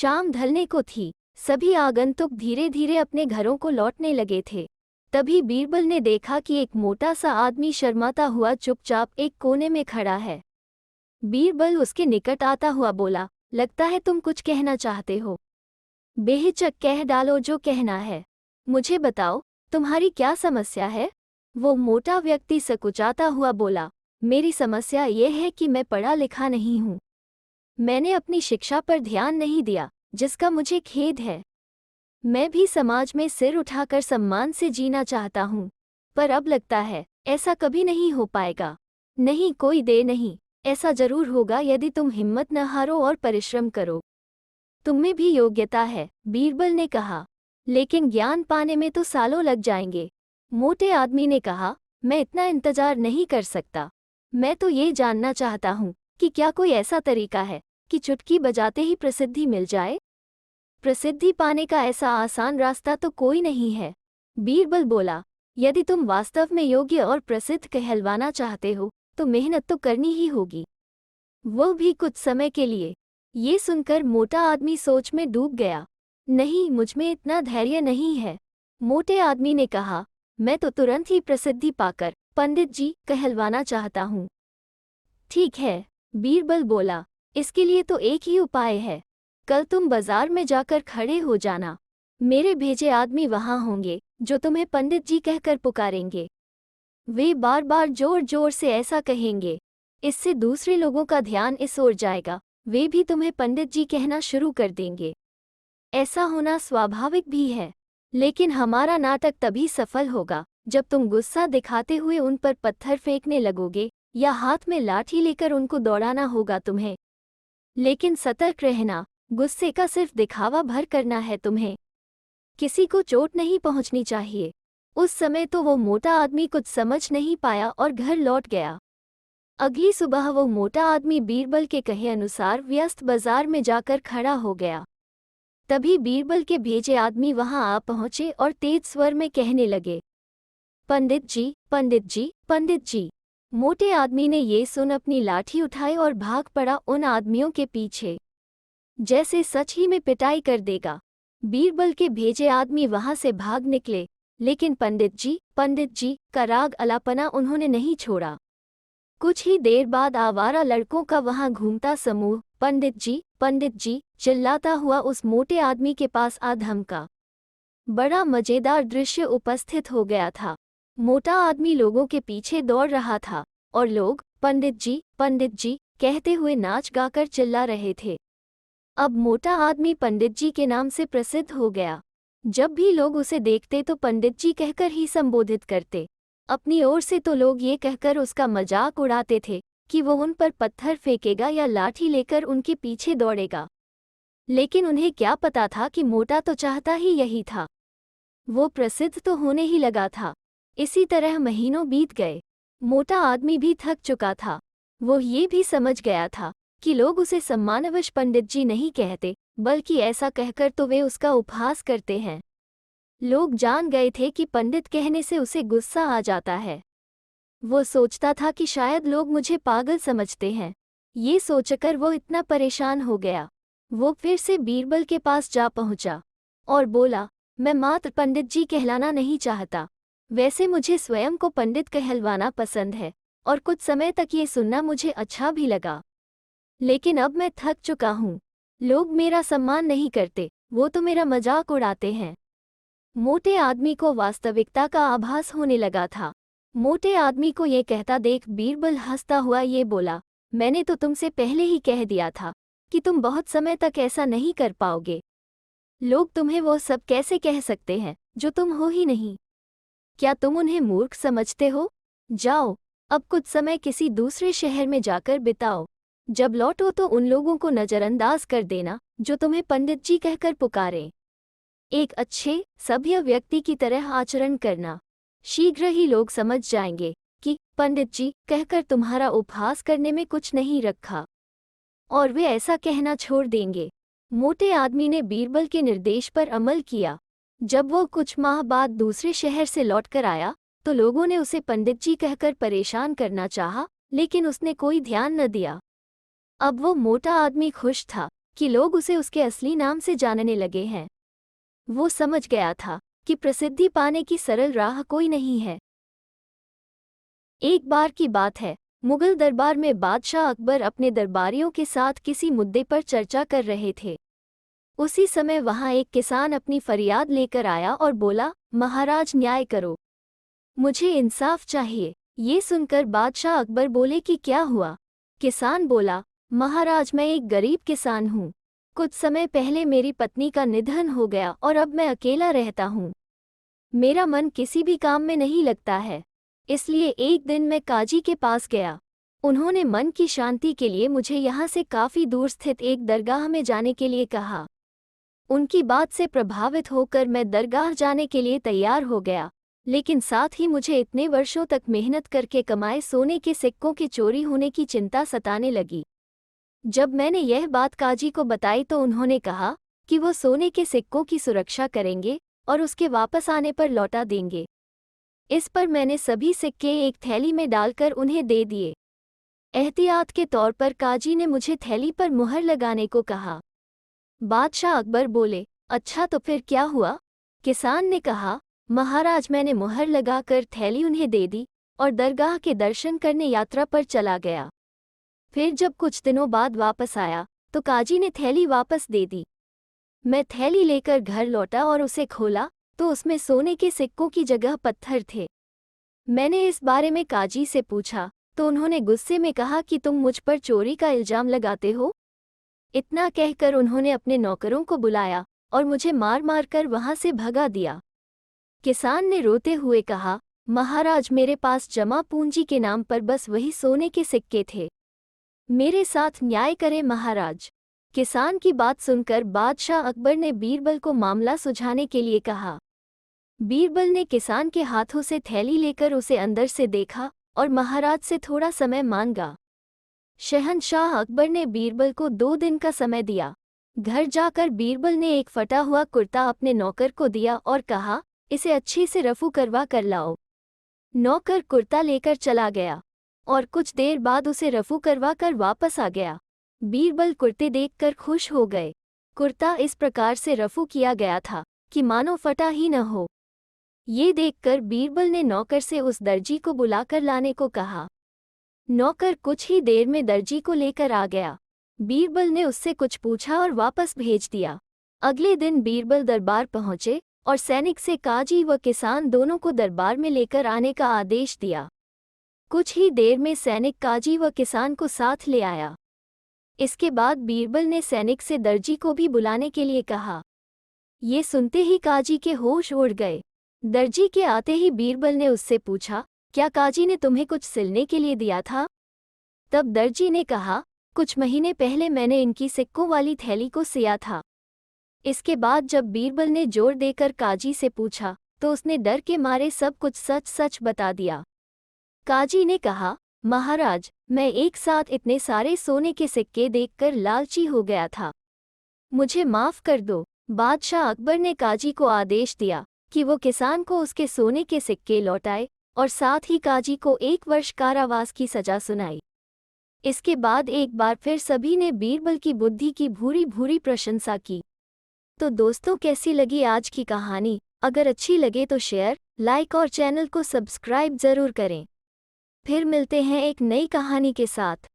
शाम ढलने को थी। सभी आगंतुक धीरे धीरे अपने घरों को लौटने लगे थे। तभी बीरबल ने देखा कि एक मोटा सा आदमी शर्माता हुआ चुपचाप एक कोने में खड़ा है। बीरबल उसके निकट आता हुआ बोला, लगता है तुम कुछ कहना चाहते हो। बेहिचक कह डालो जो कहना है। मुझे बताओ, तुम्हारी क्या समस्या है? वो मोटा व्यक्ति सकुचाता हुआ बोला, मेरी समस्या ये है कि मैं पढ़ा लिखा नहीं हूँ। मैंने अपनी शिक्षा पर ध्यान नहीं दिया, जिसका मुझे खेद है। मैं भी समाज में सिर उठाकर सम्मान से जीना चाहता हूँ, पर अब लगता है ऐसा कभी नहीं हो पाएगा। नहीं, कोई देर नहीं, ऐसा जरूर होगा यदि तुम हिम्मत न हारो और परिश्रम करो। तुम्हें भी योग्यता है, बीरबल ने कहा, लेकिन ज्ञान पाने में तो सालों लग जाएंगे। मोटे आदमी ने कहा, मैं इतना इंतजार नहीं कर सकता। मैं तो ये जानना चाहता हूँ कि क्या कोई ऐसा तरीका है कि चुटकी बजाते ही प्रसिद्धि मिल जाए? प्रसिद्धि पाने का ऐसा आसान रास्ता तो कोई नहीं है। बीरबल बोला, यदि तुम वास्तव में योग्य और प्रसिद्ध कहलवाना चाहते हो तो मेहनत तो करनी ही होगी, वो भी कुछ समय के लिए। ये सुनकर मोटा आदमी सोच में डूब गया। नहीं, मुझमें इतना धैर्य नहीं है। मोटे आदमी ने कहा, मैं तो तुरंत ही प्रसिद्धि पाकर पंडित जी कहलवाना चाहता हूँ। ठीक है, बीरबल बोला, इसके लिए तो एक ही उपाय है। कल तुम बाजार में जाकर खड़े हो जाना। मेरे भेजे आदमी वहां होंगे जो तुम्हें पंडित जी कहकर पुकारेंगे। वे बार बार जोर जोर से ऐसा कहेंगे, इससे दूसरे लोगों का ध्यान इस ओर जाएगा, वे भी तुम्हें पंडित जी कहना शुरू कर देंगे। ऐसा होना स्वाभाविक भी है, लेकिन हमारा नाटक तभी सफल होगा जब तुम गुस्सा दिखाते हुए उन पर पत्थर फेंकने लगोगे या हाथ में लाठी लेकर उनको दौड़ाना होगा तुम्हें। लेकिन सतर्क रहना, गुस्से का सिर्फ दिखावा भर करना है तुम्हें। किसी को चोट नहीं पहुंचनी चाहिए। उस समय तो वो मोटा आदमी कुछ समझ नहीं पाया और घर लौट गया। अगली सुबह वो मोटा आदमी बीरबल के कहे अनुसार व्यस्त बाजार में जाकर खड़ा हो गया। तभी बीरबल के भेजे आदमी वहां आ पहुंचे और तेज स्वर में कहने लगे, पंडित जी, पंडित जी, पंडित जी। मोटे आदमी ने ये सुन अपनी लाठी उठाई और भाग पड़ा उन आदमियों के पीछे, जैसे सच ही में पिटाई कर देगा। बीरबल के भेजे आदमी वहां से भाग निकले, लेकिन पंडित जी का राग अलापना उन्होंने नहीं छोड़ा। कुछ ही देर बाद आवारा लड़कों का वहां घूमता समूह पंडित जी चिल्लाता हुआ उस मोटे आदमी के पास आ धमका। बड़ा मजेदार दृश्य उपस्थित हो गया था। मोटा आदमी लोगों के पीछे दौड़ रहा था और लोग पंडित जी कहते हुए नाच गाकर चिल्ला रहे थे। अब मोटा आदमी पंडित जी के नाम से प्रसिद्ध हो गया। जब भी लोग उसे देखते तो पंडित जी कहकर ही संबोधित करते। अपनी ओर से तो लोग ये कहकर उसका मजाक उड़ाते थे कि वो उन पर पत्थर फेंकेगा या लाठी लेकर उनके पीछे दौड़ेगा। लेकिन उन्हें क्या पता था कि मोटा तो चाहता ही यही था। वो प्रसिद्ध तो होने ही लगा था। इसी तरह महीनों बीत गए। मोटा आदमी भी थक चुका था। वो ये भी समझ गया था कि लोग उसे सम्मानवश पंडित जी नहीं कहते, बल्कि ऐसा कहकर तो वे उसका उपहास करते हैं। लोग जान गए थे कि पंडित कहने से उसे गुस्सा आ जाता है। वो सोचता था कि शायद लोग मुझे पागल समझते हैं। ये सोचकर वो इतना परेशान हो गया। वो फिर से बीरबल के पास जा पहुंचा और बोला, मैं मात्र पंडित जी कहलाना नहीं चाहता। वैसे मुझे स्वयं को पंडित कहलवाना पसंद है और कुछ समय तक ये सुनना मुझे अच्छा भी लगा। लेकिन अब मैं थक चुका हूँ। लोग मेरा सम्मान नहीं करते, वो तो मेरा मजाक उड़ाते हैं। मोटे आदमी को वास्तविकता का आभास होने लगा था। मोटे आदमी को ये कहता देख बीरबल हंसता हुआ ये बोला, मैंने तो तुमसे पहले ही कह दिया था कि तुम बहुत समय तक ऐसा नहीं कर पाओगे। लोग तुम्हें वो सब कैसे कह सकते हैं जो तुम हो ही नहीं। क्या तुम उन्हें मूर्ख समझते हो? जाओ, अब कुछ समय किसी दूसरे शहर में जाकर बिताओ। जब लौटो तो उन लोगों को नजरअंदाज कर देना जो तुम्हें पंडित जी कहकर पुकारें। एक अच्छे सभ्य व्यक्ति की तरह आचरण करना। शीघ्र ही लोग समझ जाएंगे कि पंडित जी कहकर तुम्हारा उपहास करने में कुछ नहीं रखा, और वे ऐसा कहना छोड़ देंगे। मोटे आदमी ने बीरबल के निर्देश पर अमल किया। जब वो कुछ माह बाद दूसरे शहर से लौटकर आया तो लोगों ने उसे पंडित जी कहकर परेशान करना चाहा, लेकिन उसने कोई ध्यान न दिया। अब वो मोटा आदमी खुश था कि लोग उसे उसके असली नाम से जानने लगे हैं। वो समझ गया था कि प्रसिद्धि पाने की सरल राह कोई नहीं है। एक बार की बात है, मुगल दरबार में बादशाह अकबर अपने दरबारियों के साथ किसी मुद्दे पर चर्चा कर रहे थे। उसी समय वहां एक किसान अपनी फरियाद लेकर आया और बोला, महाराज न्याय करो, मुझे इंसाफ चाहिए। ये सुनकर बादशाह अकबर बोले कि क्या हुआ? किसान बोला, महाराज मैं एक गरीब किसान हूँ। कुछ समय पहले मेरी पत्नी का निधन हो गया और अब मैं अकेला रहता हूँ। मेरा मन किसी भी काम में नहीं लगता है। इसलिए एक दिन मैं काजी के पास गया। उन्होंने मन की शांति के लिए मुझे यहाँ से काफ़ी दूर स्थित एक दरगाह में जाने के लिए कहा। उनकी बात से प्रभावित होकर मैं दरगाह जाने के लिए तैयार हो गया, लेकिन साथ ही मुझे इतने वर्षों तक मेहनत करके कमाए सोने के सिक्कों के चोरी होने की चिंता सताने लगी। जब मैंने यह बात काजी को बताई तो उन्होंने कहा कि वो सोने के सिक्कों की सुरक्षा करेंगे और उसके वापस आने पर लौटा देंगे। इस पर मैंने सभी सिक्के एक थैली में डालकर उन्हें दे दिए। एहतियात के तौर पर काजी ने मुझे थैली पर मुहर लगाने को कहा। बादशाह अकबर बोले, अच्छा तो फिर क्या हुआ? किसान ने कहा, महाराज मैंने मुहर लगाकर थैली उन्हें दे दी और दरगाह के दर्शन करने यात्रा पर चला गया। फिर जब कुछ दिनों बाद वापस आया तो काजी ने थैली वापस दे दी। मैं थैली लेकर घर लौटा और उसे खोला तो उसमें सोने के सिक्कों की जगह पत्थर थे। मैंने इस बारे में काजी से पूछा तो उन्होंने गुस्से में कहा कि तुम मुझ पर चोरी का इल्जाम लगाते हो। इतना कहकर उन्होंने अपने नौकरों को बुलाया और मुझे मार मार कर वहां से भगा दिया। किसान ने रोते हुए कहा, महाराज मेरे पास जमा पूंजी के नाम पर बस वही सोने के सिक्के थे। मेरे साथ न्याय करें महाराज। किसान की बात सुनकर बादशाह अकबर ने बीरबल को मामला सुलझाने के लिए कहा। बीरबल ने किसान के हाथों से थैली लेकर उसे अंदर से देखा और महाराज से थोड़ा समय मांगा। शहंशाह अकबर ने बीरबल को 2 दिन का समय दिया। घर जाकर बीरबल ने एक फटा हुआ कुर्ता अपने नौकर को दिया और कहा, इसे अच्छे से रफू करवा कर लाओ। नौकर कुर्ता लेकर चला गया और कुछ देर बाद उसे रफू करवा कर वापस आ गया। बीरबल कुर्ते देखकर खुश हो गए। कुर्ता इस प्रकार से रफू किया गया था कि मानो फटा ही न हो। ये देखकर बीरबल ने नौकर से उस दर्जी को बुलाकर लाने को कहा। नौकर कुछ ही देर में दर्जी को लेकर आ गया। बीरबल ने उससे कुछ पूछा और वापस भेज दिया। अगले दिन बीरबल दरबार पहुंचे और सैनिक से काजी व किसान दोनों को दरबार में लेकर आने का आदेश दिया। कुछ ही देर में सैनिक काजी व किसान को साथ ले आया। इसके बाद बीरबल ने सैनिक से दर्जी को भी बुलाने के लिए कहा। ये सुनते ही काजी के होश उड़ गए। दर्जी के आते ही बीरबल ने उससे पूछा, क्या काजी ने तुम्हें कुछ सिलने के लिए दिया था? तब दर्जी ने कहा, कुछ महीने पहले मैंने इनकी सिक्कों वाली थैली को सिया था। इसके बाद जब बीरबल ने जोर देकर काजी से पूछा तो उसने डर के मारे सब कुछ सच सच बता दिया। काजी ने कहा, महाराज मैं एक साथ इतने सारे सोने के सिक्के देखकर लालची हो गया था, मुझे माफ कर दो। बादशाह अकबर ने काजी को आदेश दिया कि वो किसान को उसके सोने के सिक्के लौटाए और साथ ही काजी को 1 वर्ष कारावास की सजा सुनाई। इसके बाद एक बार फिर सभी ने बीरबल की बुद्धि की भूरी भूरी प्रशंसा की। तो दोस्तों कैसी लगी आज की कहानी? अगर अच्छी लगे तो शेयर, लाइक और चैनल को सब्सक्राइब ज़रूर करें। फिर मिलते हैं एक नई कहानी के साथ।